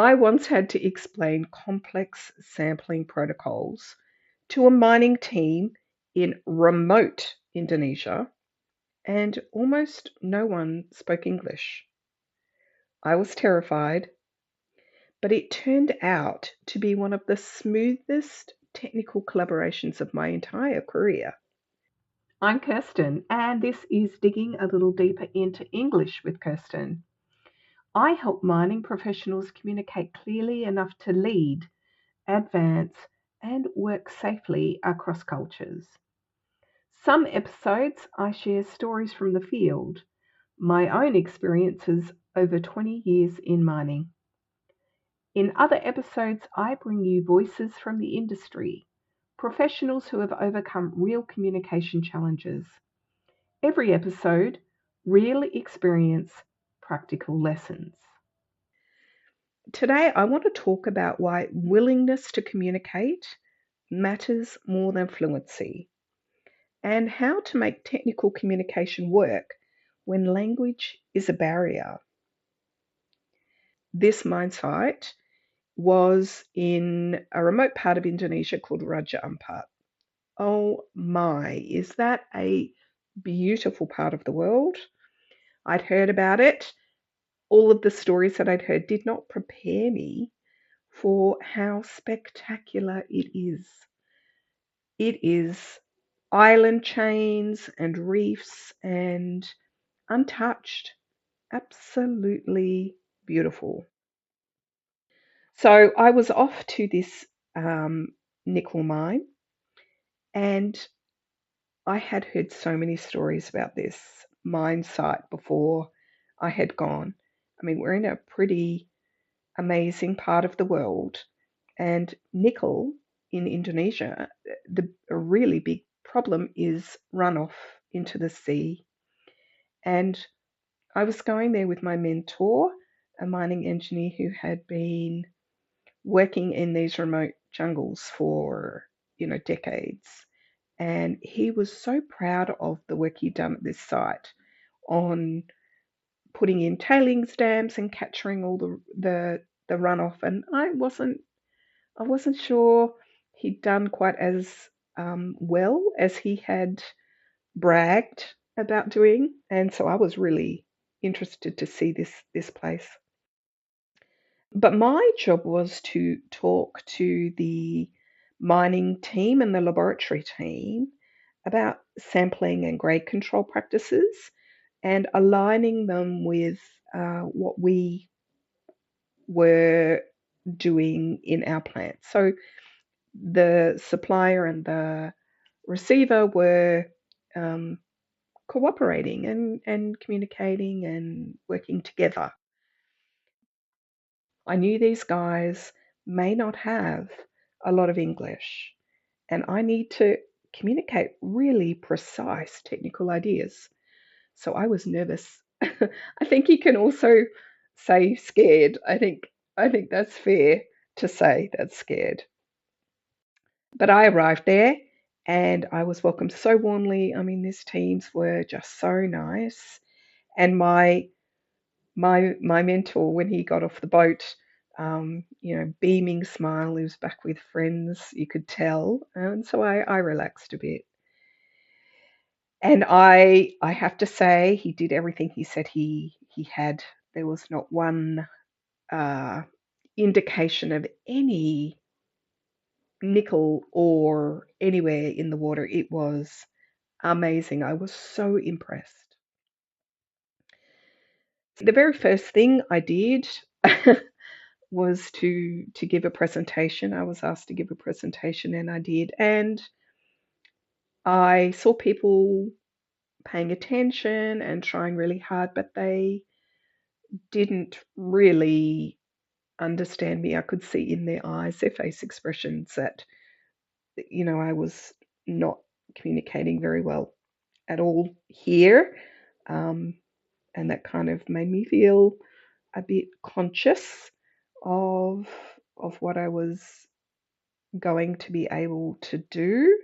I once had to explain complex sampling protocols to a mining team in remote Indonesia, and almost no one spoke English. I was terrified, but it turned out to be one of the smoothest technical collaborations of my entire career. I'm Kirsten, and this is Digging a Little Deeper into English with Kirsten. I help mining professionals communicate clearly enough to lead, advance, and work safely across cultures. Some episodes I share stories from the field, my own experiences over 20 years in mining. In other episodes, I bring you voices from the industry, professionals who have overcome real communication challenges. Every episode, real experience, practical lessons. Today, I want to talk about why willingness to communicate matters more than fluency, and how to make technical communication work when language is a barrier. This mine site was in a remote part of Indonesia called Raja Ampat. Oh my, is that a beautiful part of the world? I'd heard about it. All of the stories that I'd heard did not prepare me for how spectacular it is. It is island chains and reefs and untouched. Absolutely beautiful. So I was off to this nickel mine, and I had heard so many stories about this mine site before I had gone. I mean, we're in a pretty amazing part of the world, and nickel in Indonesia, a really big problem is runoff into the sea. And I was going there with my mentor, a mining engineer who had been working in these remote jungles for, decades. And he was so proud of the work he'd done at this site on putting in tailings dams and capturing all the runoff. And I wasn't sure he'd done quite as well as he had bragged about doing, and so I was really interested to see this place. But my job was to talk to the mining team and the laboratory team about sampling and grade control practices and aligning them with what we were doing in our plant. So the supplier and the receiver were um, cooperating and communicating and working together. I knew these guys may not have a lot of English, and I need to communicate really precise technical ideas. So I was nervous. I think you can also say scared. I think that's fair to say that's scared. But I arrived there and I was welcomed so warmly. I mean, these teams were just so nice. And my mentor, when he got off the boat, beaming smile, he was back with friends, you could tell. And so I relaxed a bit. And I have to say, he did everything he said he had. There was not one uh, indication of any nickel or anywhere in the water. It was amazing. I was so impressed. The very first thing I did was to give a presentation. I was asked to give a presentation and I did. And I saw people paying attention and trying really hard, but they didn't really understand me. I could see in their eyes, their face expressions that, I was not communicating very well at all here. Um, and that kind of made me feel a bit conscious of what I was going to be able to do.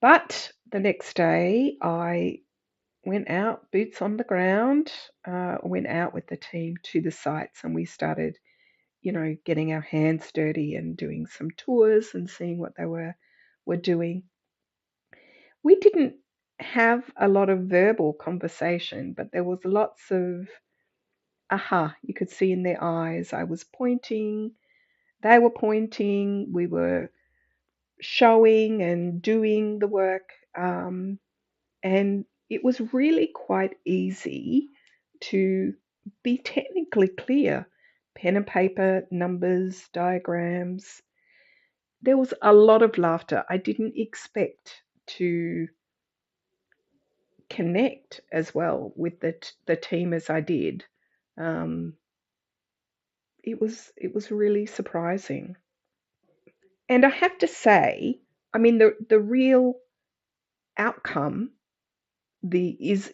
But the next day, I went out, boots on the ground, went out with the team to the sites, and we started getting our hands dirty and doing some tours and seeing what they were doing. We didn't have a lot of verbal conversation, but there was lots of aha, you could see in their eyes. I was pointing, they were pointing, we were showing and doing the work. And it was really quite easy to be technically clear. Pen and paper, numbers, diagrams. There was a lot of laughter. I didn't expect to connect as well with the team as I did. Um, it was really surprising. And I have to say, I mean, the real outcome the is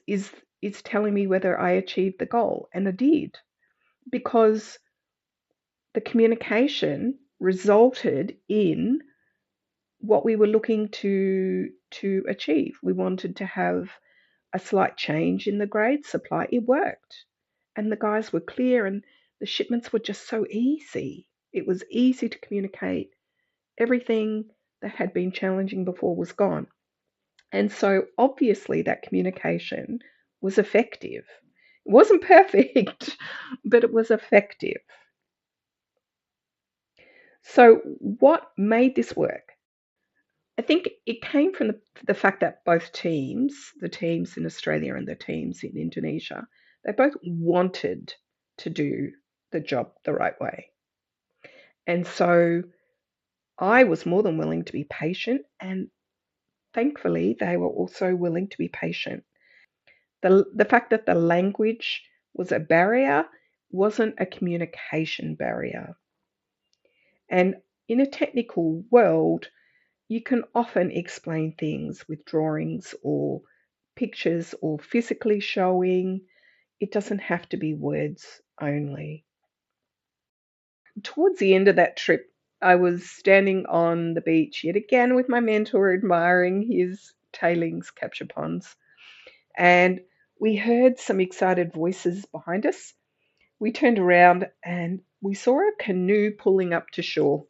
telling me whether I achieved the goal, and I did, because the communication resulted in what we were looking to achieve. We wanted to have a slight change in the grade supply. It worked, and the guys were clear, and the shipments were just so easy. It was easy to communicate. Everything that had been challenging before was gone. And so obviously that communication was effective. It wasn't perfect, but it was effective. So, what made this work? I think it came from the fact that both teams, the teams in Australia and the teams in Indonesia, they both wanted to do the job the right way. And so I was more than willing to be patient, and thankfully, they were also willing to be patient. The fact that the language was a barrier wasn't a communication barrier. And in a technical world, you can often explain things with drawings or pictures or physically showing. It doesn't have to be words only. Towards the end of that trip, I was standing on the beach yet again with my mentor, admiring his tailings capture ponds. And we heard some excited voices behind us. We turned around and we saw a canoe pulling up to shore.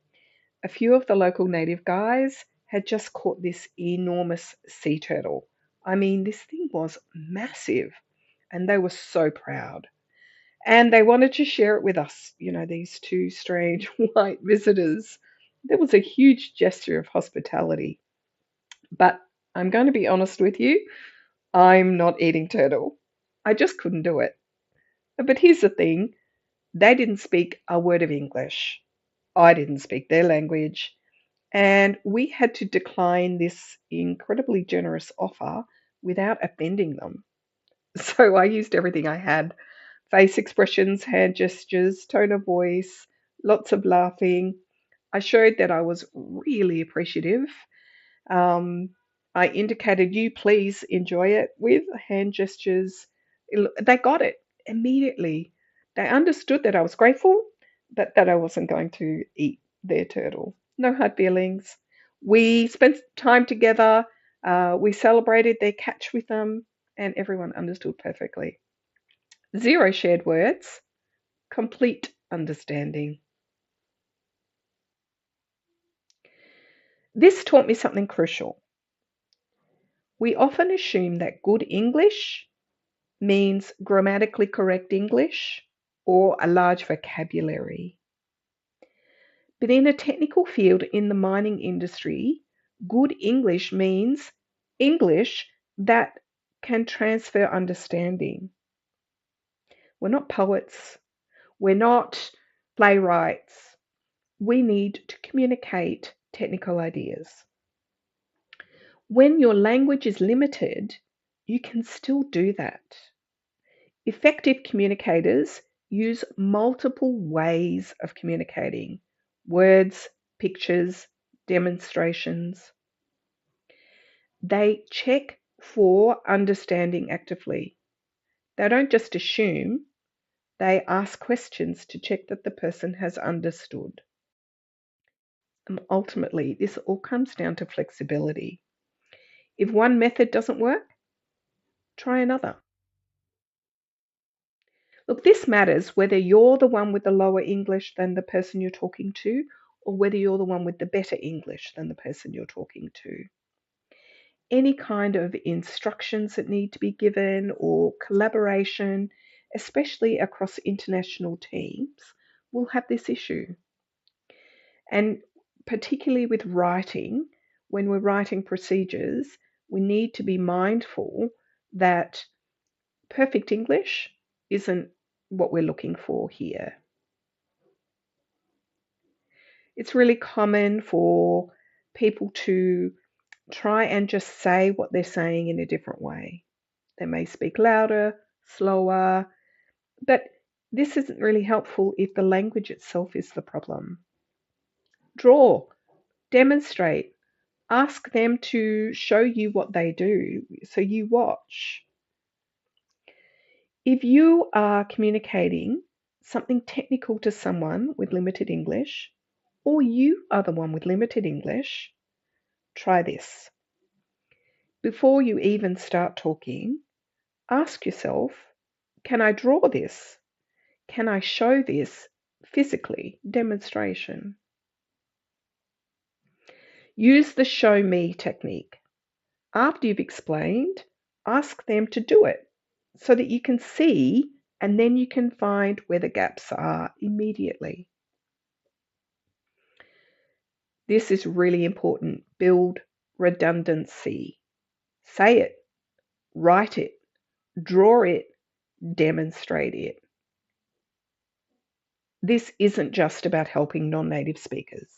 A few of the local native guys had just caught this enormous sea turtle. I mean, this thing was massive, and they were so proud. And they wanted to share it with us, these two strange white visitors. There was a huge gesture of hospitality. But I'm going to be honest with you, I'm not eating turtle. I just couldn't do it. But here's the thing, they didn't speak a word of English. I didn't speak their language. And we had to decline this incredibly generous offer without offending them. So I used everything I had: face expressions, hand gestures, tone of voice, lots of laughing. I showed that I was really appreciative. Um, I indicated, you please enjoy it, with hand gestures. They got it immediately. They understood that I was grateful, but that I wasn't going to eat their turtle. No hard feelings. We spent time together. We celebrated their catch with them, and everyone understood perfectly. Zero shared words, complete understanding. This taught me something crucial. We often assume that good English means grammatically correct English or a large vocabulary. But in a technical field in the mining industry, good English means English that can transfer understanding. We're not poets, we're not playwrights. We need to communicate technical ideas. When your language is limited, you can still do that. Effective communicators use multiple ways of communicating: words, pictures, demonstrations. They check for understanding actively. They don't just assume, they ask questions to check that the person has understood. And ultimately, this all comes down to flexibility. If one method doesn't work, try another. Look, this matters whether you're the one with the lower English than the person you're talking to, or whether you're the one with the better English than the person you're talking to. Any kind of instructions that need to be given or collaboration, especially across international teams, will have this issue. And particularly with writing, when we're writing procedures, we need to be mindful that perfect English isn't what we're looking for here. It's really common for people to try and just say what they're saying in a different way. They may speak louder, slower, but this isn't really helpful if the language itself is the problem. Draw, demonstrate, ask them to show you what they do so you watch. If you are communicating something technical to someone with limited English, or you are the one with limited English, try this. Before you even start talking, ask yourself, can I draw this? Can I show this physically? Demonstration. Use the show me technique. After you've explained, ask them to do it so that you can see and then you can find where the gaps are immediately. This is really important. Build redundancy. Say it, write it, draw it, demonstrate it. This isn't just about helping non-native speakers.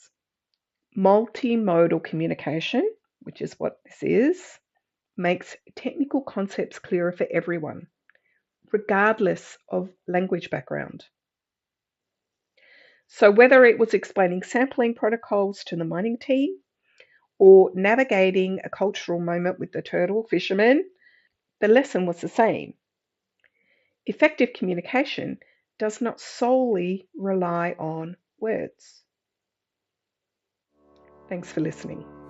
Multimodal communication, which is what this is, makes technical concepts clearer for everyone, regardless of language background. So whether it was explaining sampling protocols to the mining team or navigating a cultural moment with the turtle fisherman, the lesson was the same. Effective communication does not solely rely on words. Thanks for listening.